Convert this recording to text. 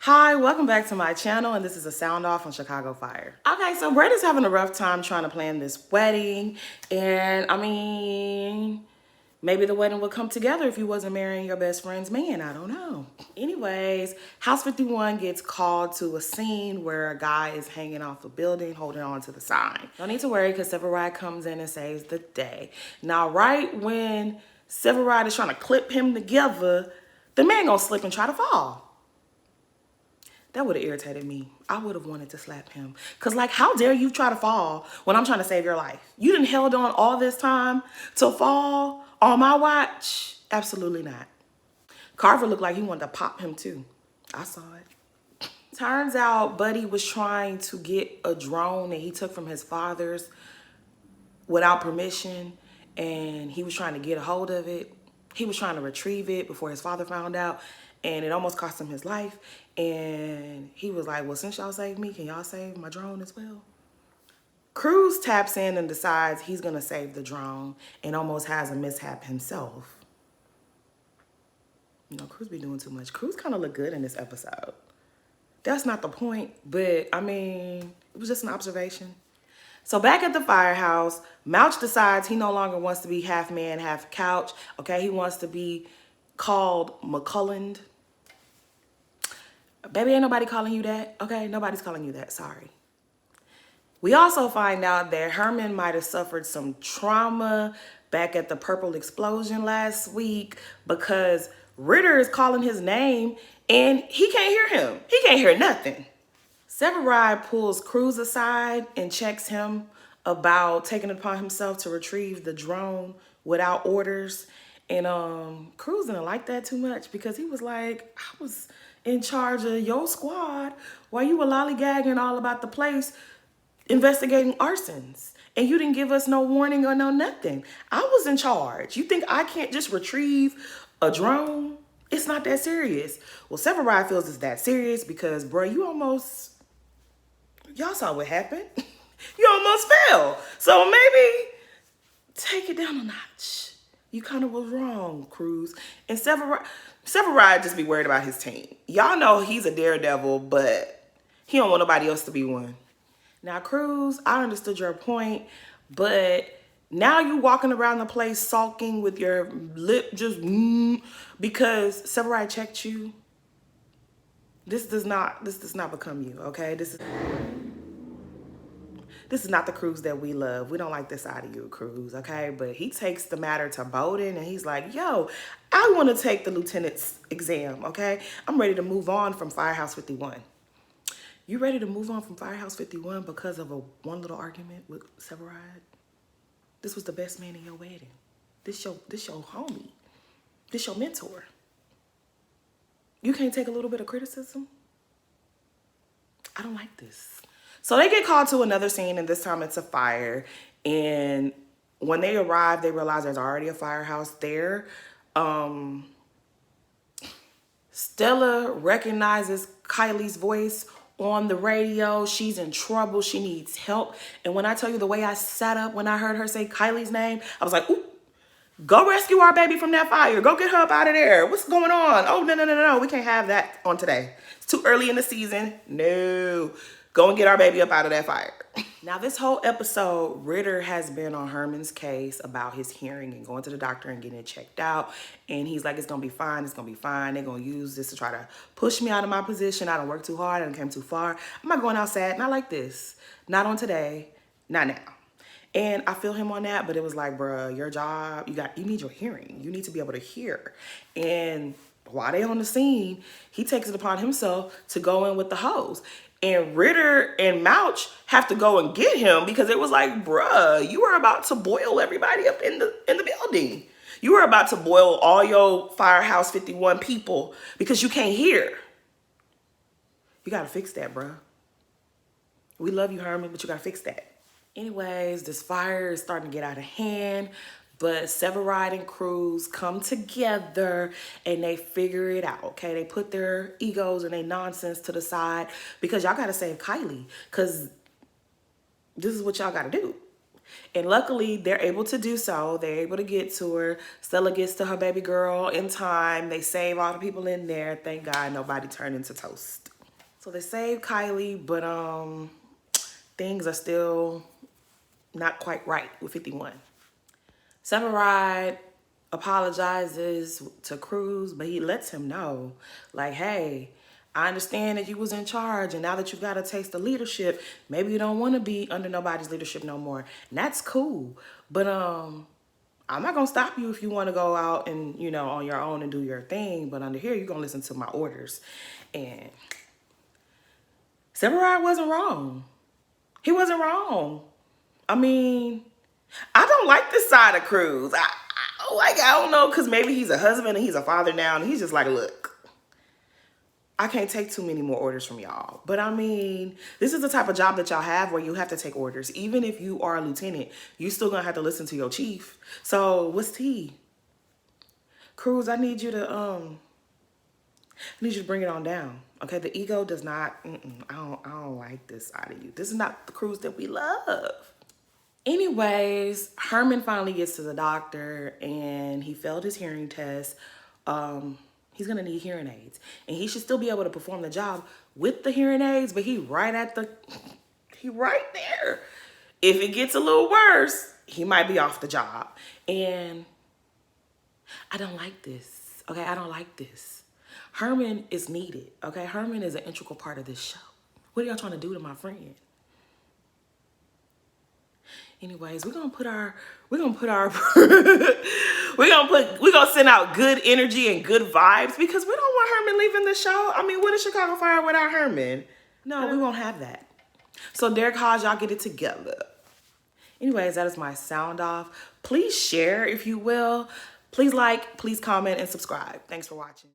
Hi, welcome back to my channel, and this is a sound off on Chicago Fire. Okay, so Brett is having a rough time trying to plan this wedding, and I mean, maybe the wedding would come together if you wasn't marrying your best friend's man. I don't know. Anyways, House 51 gets called to a scene where a guy is hanging off a building holding on to the sign. Don't need to worry because Severide comes in and saves the day. Now, right when Severide is trying to clip him together, the man gonna slip and try to fall. That would have irritated me. I would have wanted to slap him. Because, like, how dare you try to fall when I'm trying to save your life? You done held on all this time to fall on my watch? Absolutely not. Carver looked like he wanted to pop him, too. I saw it. Turns out Buddy was trying to get a drone that he took from his father's without permission. And he was trying to get a hold of it. He was trying to retrieve it before his father found out. And it almost cost him his life. And he was like, well, since y'all saved me, can y'all save my drone as well? Cruz taps in and decides he's going to save the drone and almost has a mishap himself. You know, Cruz be doing too much. Cruz kind of looked good in this episode. That's not the point, but I mean, it was just an observation. So back at the firehouse, Mouch decides he no longer wants to be half man, half couch. Okay, he wants to be called McHolland. Baby, ain't nobody calling you that. Okay, nobody's calling you that. Sorry. We also find out that Herman might have suffered some trauma back at the Purple Explosion last week because Ritter is calling his name and he can't hear him. He can't hear nothing. Severide pulls Cruz aside and checks him about taking it upon himself to retrieve the drone without orders. And Cruz didn't like that too much because he was like, I was in charge of your squad while you were lollygagging all about the place investigating arsons. And you didn't give us no warning or no nothing. I was in charge. You think I can't just retrieve a drone? It's not that serious. Well, Severide feels it's that serious because, bro, y'all saw what happened. You almost fell. So maybe take it down a notch. You kind of was wrong, Cruz. And Severide just be worried about his team. Y'all know he's a daredevil, but he don't want nobody else to be one. Now, Cruz, I understood your point, but now you walking around the place sulking with your lip just because Severide checked you. This does not become you, okay? This is not the Cruz that we love. We don't like this side of you, Cruz, okay? But he takes the matter to Bowden and he's like, yo, I want to take the lieutenant's exam, okay? I'm ready to move on from Firehouse 51. You ready to move on from Firehouse 51 because of one little argument with Severide? This was the best man in your wedding. This your homie. This your mentor. You can't take a little bit of criticism? I don't like this. So they get called to another scene, and this time it's a fire. And when they arrive, they realize there's already a firehouse there. Stella recognizes Kylie's voice on the radio. She's in trouble. She needs help. And when I tell you the way I sat up when I heard her say Kylie's name, I was like, ooh, go rescue our baby from that fire. Go get her up out of there. What's going on? Oh, no. We can't have that on today. It's too early in the season. No. Go and get our baby up out of that fire. Now, this whole episode, Ritter has been on Herman's case about his hearing and going to the doctor and getting it checked out. And he's like, it's going to be fine. It's going to be fine. They're going to use this to try to push me out of my position. I don't work too hard. I done came too far. I'm not going out sad. Not like this. Not on today. Not now. And I feel him on that. But it was like, bruh, your job, you need your hearing. You need to be able to hear. And while they're on the scene, he takes it upon himself to go in with the hose. And Ritter and Mouch have to go and get him because it was like, bruh, you were about to boil everybody up in the building. You were about to boil all your Firehouse 51 people because you can't hear. You got to fix that, bruh. We love you, Herman, but you got to fix that. Anyways, this fire is starting to get out of hand. But Severide and Cruz come together and they figure it out, okay? They put their egos and their nonsense to the side because y'all got to save Kylie because this is what y'all got to do. And luckily, they're able to do so. They're able to get to her. Stella gets to her baby girl in time. They save all the people in there. Thank God nobody turned into toast. So they saved Kylie, but things are still not quite right with 51. Severide apologizes to Cruz, but he lets him know, like, hey, I understand that you was in charge, and now that you've got a taste of leadership, maybe you don't want to be under nobody's leadership no more. And that's cool. But I'm not gonna stop you if you want to go out and, you know, on your own and do your thing. But under here, you're gonna listen to my orders. And Severide wasn't wrong. He wasn't wrong. I mean, I don't like this side of Cruz. I don't know, because maybe he's a husband and he's a father now, and he's just like, look, I can't take too many more orders from y'all. But I mean, this is the type of job that y'all have where you have to take orders. Even if you are a lieutenant, you still gonna have to listen to your chief. So what's tea? Cruz, I need you to bring it on down. Okay, the ego does not, I don't like this side of you. This is not the Cruz that we love. Anyways, Herman finally gets to the doctor and he failed his hearing test. He's gonna need hearing aids, and he should still be able to perform the job with the hearing aids, but he right there. If it gets a little worse, he might be off the job. And I don't like this, okay? I don't like this. Herman is needed, okay? Herman is an integral part of this show. What are y'all trying to do to my friend? Anyways, we're gonna send out good energy and good vibes, because we don't want Herman leaving the show. I mean, what is Chicago Fire without Herman? No, we won't have that. So Derek Hodge, y'all get it together. Anyways, that is my sound off. Please share if you will. Please like, please comment, and subscribe. Thanks for watching.